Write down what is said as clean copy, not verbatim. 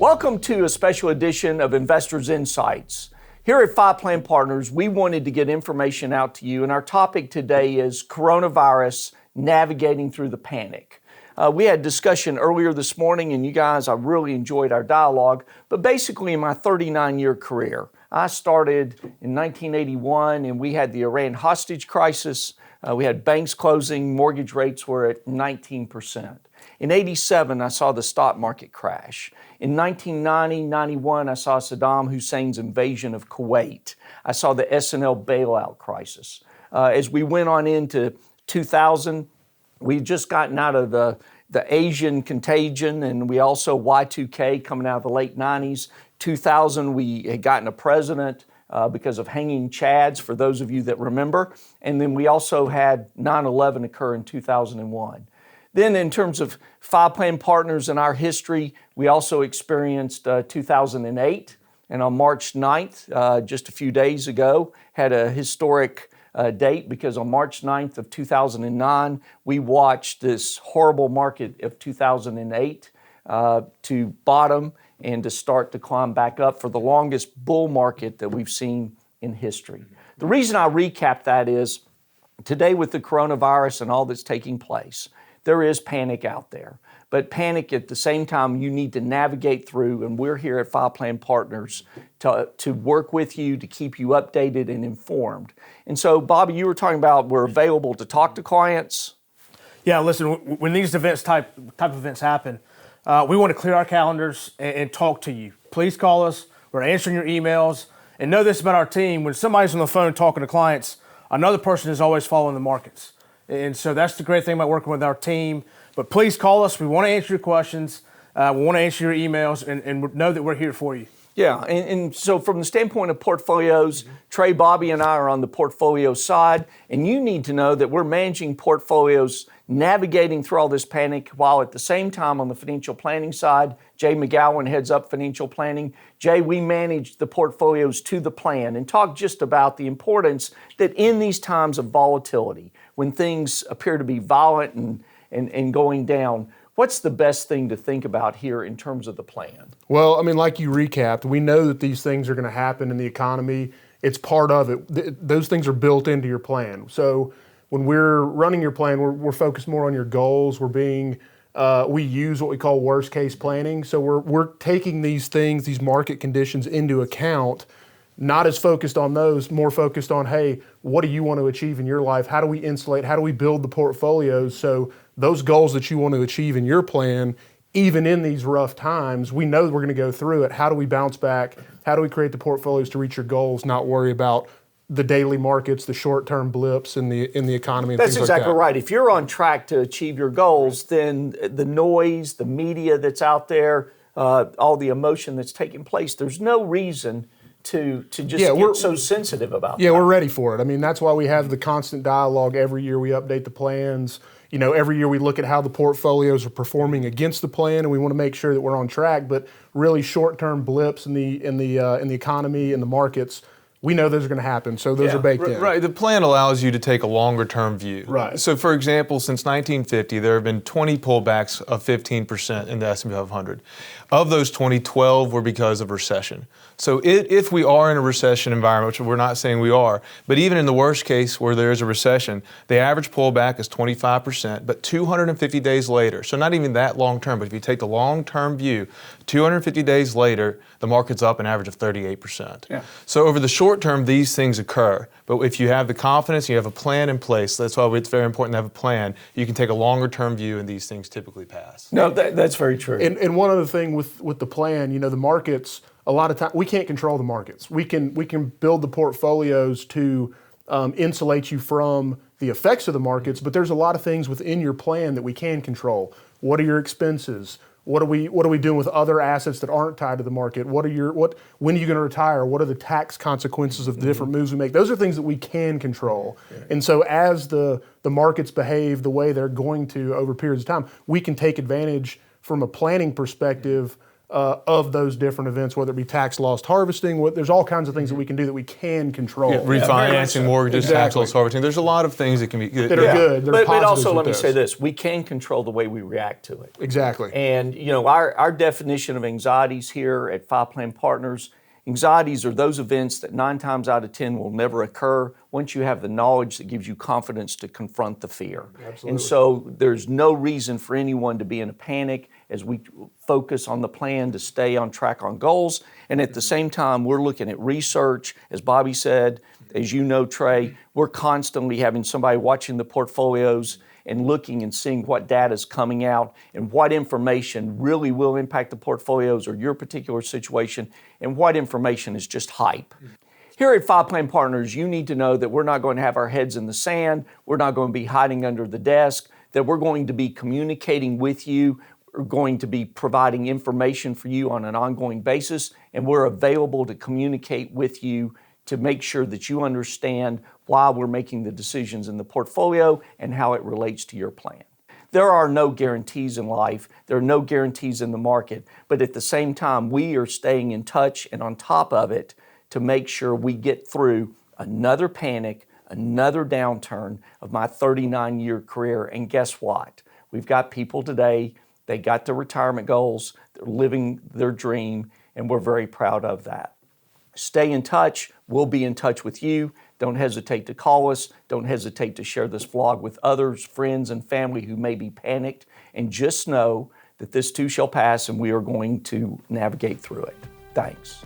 Welcome to a special edition of Investors Insights. Here at Five Plan Partners, we wanted to get information out to you, and our topic today is coronavirus, navigating through the panic. We had discussion earlier this morning, and you guys, I really enjoyed our dialogue, but basically in my 39-year career, I started in 1981, and we had the Iran hostage crisis. We had banks closing, mortgage rates were at 19%. In 87, I saw the stock market crash. In 1990-91, I saw Saddam Hussein's invasion of Kuwait. I saw the S&L bailout crisis. As we went on into 2000, we'd just gotten out of the Asian contagion, and we also Y2K coming out of the late 90s. 2000, we had gotten a president because of hanging chads, for those of you that remember. And then we also had 9/11 occur in 2001. Then in terms of Five Plan Partners in our history, we also experienced 2008. And on March 9th, just a few days ago, had a historic date because on March 9th of 2009, we watched this horrible market of 2008 to bottom and to start to climb back up for the longest bull market that we've seen in history. The reason I recap that is today with the coronavirus and all that's taking place, there is panic out there. But panic at the same time you need to navigate through, and we're here at Five Plan Partners to work with you, to keep you updated and informed. And so, Bobby, you were talking about we're available to talk to clients. Yeah, listen, when these type events happen, we want to clear our calendars and talk to you. Please call us. We're answering your emails. And know this about our team, when somebody's on the phone talking to clients, another person is always following the markets. And so that's the great thing about working with our team. But please call us. We want to answer your questions. We want to answer your emails and know that we're here for you. Yeah, and so from the standpoint of portfolios, Trey, Bobby, and I are on the portfolio side, and you need to know that we're managing portfolios, navigating through all this panic, while at the same time on the financial planning side, Jay McGowan heads up financial planning. Jay, we manage the portfolios to the plan and talk just about the importance that in these times of volatility, when things appear to be violent and going down, what's the best thing to think about here in terms of the plan? Well, I mean, like you recapped, we know that these things are going to happen in the economy. It's part of it. Those things are built into your plan. So when we're running your plan, we're focused more on your goals. We use what we call worst case planning. So we're taking these things, these market conditions into account, not as focused on those, more focused on, hey, what do you want to achieve in your life? How do we insulate? How do we build the portfolios so those goals that you want to achieve in your plan, even in these rough times, we know we're going to go through it. How do we bounce back? How do we create the portfolios to reach your goals, not worry about the daily markets, the short-term blips in the economy? And that's things exactly like that. right. If you're on track to achieve your goals, then the noise, the media that's out there, all the emotion that's taking place, there's no reason to just get so sensitive about that. Yeah, we're ready for it. I mean, that's why we have the constant dialogue. Every year we update the plans. You know, every year we look at how the portfolios are performing against the plan, and we want to make sure that we're on track. But really, short-term blips in the economy and the markets, we know those are going to happen, so those are baked in. Right. The plan allows you to take a longer-term view. Right. So, for example, since 1950, there have been 20 pullbacks of 15% in the S&P 500. Of those 20, 12 were because of recession. So if we are in a recession environment, which we're not saying we are, but even in the worst case where there is a recession, the average pullback is 25%, but 250 days later, so not even that long term, but if you take the long-term view, 250 days later, the market's up an average of 38%. Yeah. So over the short term, these things occur. But if you have the confidence, you have a plan in place, that's why it's very important to have a plan, you can take a longer term view and these things typically pass. No, that's very true. And one other thing with the plan, you know, the markets, a lot of time we can't control the markets. We can build the portfolios to insulate you from the effects of the markets, but there's a lot of things within your plan that we can control. What are your expenses? What are we doing with other assets that aren't tied to the market? When are you going to retire? What are the tax consequences of the different moves we make? Those are things that we can control. Yeah. And so as the markets behave the way they're going to over periods of time, we can take advantage from a planning perspective of those different events, whether it be tax loss harvesting. There's all kinds of things that we can do that we can control. Refinancing mortgages, tax loss harvesting. There's a lot of things that can be that are good. That are but also positives let me with say this. this: we can control the way we react to it. Exactly. And our definition of anxieties here at Five Plan Partners, anxieties are those events that 9 times out of 10 will never occur once you have the knowledge that gives you confidence to confront the fear. Absolutely. And so there's no reason for anyone to be in a panic as we focus on the plan to stay on track on goals. And at the same time, we're looking at research. As Bobby said, as you know, Trey, we're constantly having somebody watching the portfolios and looking and seeing what data is coming out and what information really will impact the portfolios or your particular situation and what information is just hype. Here at Five Plan Partners, you need to know that we're not going to have our heads in the sand, we're not going to be hiding under the desk, that we're going to be communicating with you, we're going to be providing information for you on an ongoing basis, and we're available to communicate with you to make sure that you understand why we're making the decisions in the portfolio and how it relates to your plan. There are no guarantees in life, there are no guarantees in the market, but at the same time, we are staying in touch and on top of it to make sure we get through another panic, another downturn of my 39-year career. And guess what? We've got people today, they got their retirement goals, they're living their dream, and we're very proud of that. Stay in touch. We'll be in touch with you. Don't hesitate to call us. Don't hesitate to share this vlog with others, friends, and family who may be panicked. And just know that this too shall pass and we are going to navigate through it. Thanks.